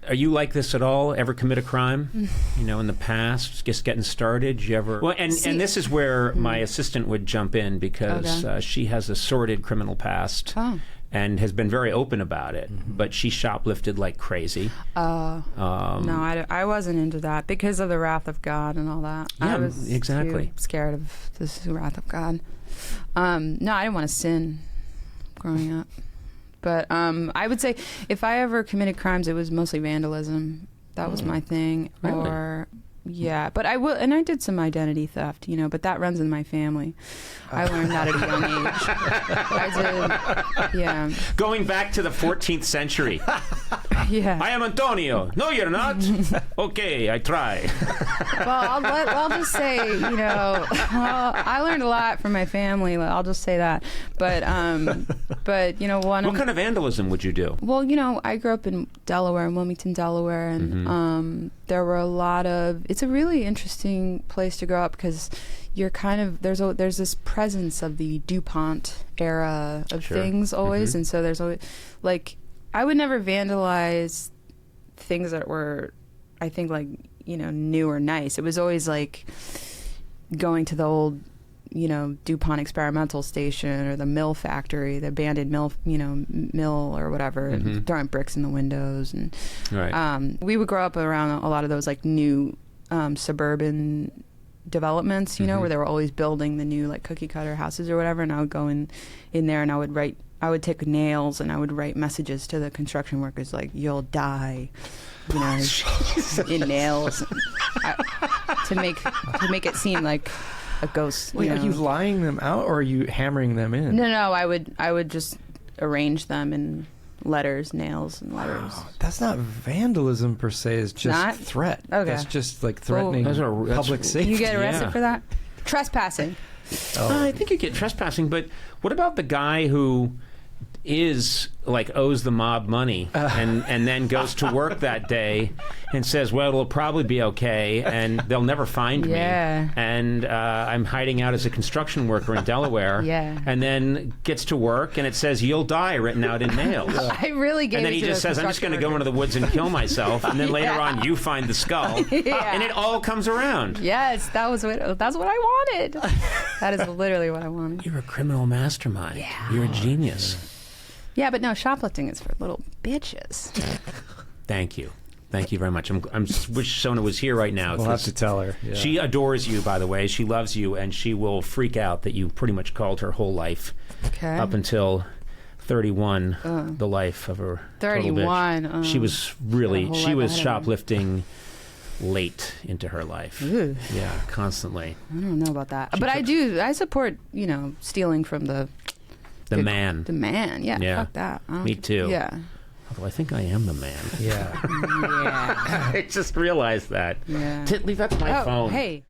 Are you like this at all? Ever commit a crime? In the past, just getting started? You ever? Well, and this is where my assistant would jump in because she has a sordid criminal past. Oh. And has been very open about it, but she shoplifted like crazy. No, I wasn't into that because of the wrath of God and all that. Yeah, I was exactly. too scared of this wrath of God. No, I didn't want to sin growing up. But I would say if I ever committed crimes, it was mostly vandalism. That was my thing. Really? Yeah, but I did some identity theft, but that runs in my family. I learned that at a young age. I did, yeah. Going back to the 14th century. Yeah. I am Antonio. No, you're not. Okay, I try. Well, I'll just say, I learned a lot from my family. I'll just say that. But what kind of vandalism would you do? Well, I grew up in Delaware, in Wilmington, Delaware, and there were a lot of. It's a really interesting place to grow up because you're kind of there's this presence of the DuPont era of things always, and so there's always I would never vandalize things that were, I think, new or nice. It was always like going to the old, DuPont experimental station or the mill factory, the abandoned mill, mill or whatever, and throwing bricks in the windows. And we would grow up around a lot of those new suburban developments, where they were always building the new cookie cutter houses or whatever. And I would go in there and I would take nails and I would write messages to the construction workers "You'll die," in nails, to make it seem like a ghost. Wait, are you lying them out or are you hammering them in? No, I would just arrange them in letters, nails and letters. Wow, that's not vandalism per se. It's just threat. Okay. That's just threatening public safety. You get arrested for that? Trespassing. I think you get trespassing, but what about the guy who owes the mob money and then goes to work that day and says, well, it'll probably be okay and they'll never find me, and I'm hiding out as a construction worker in Delaware, and then gets to work and it says you'll die written out in nails. I really gave and then he just says, I'm just going to go into the woods and kill myself, and then later on you find the skull, and it all comes around. Yes, that's what I wanted. That is literally what I wanted. You're a criminal mastermind. Yeah. You're a genius. Yeah, but no, shoplifting is for little bitches. Thank you. Thank you very much. I wish Sona was here right now. We'll have to tell her. Yeah. She adores you, by the way. She loves you, and she will freak out that you pretty much called her whole life up until 31, the life of her 31. She was shoplifting late into her life. Ooh. Yeah, constantly. I don't know about that. But I support, stealing from the man. The man, yeah. Fuck that. Me too. Yeah. Although I think I am the man. Yeah. I just realized that. Yeah. Titley, that's my phone. Hey.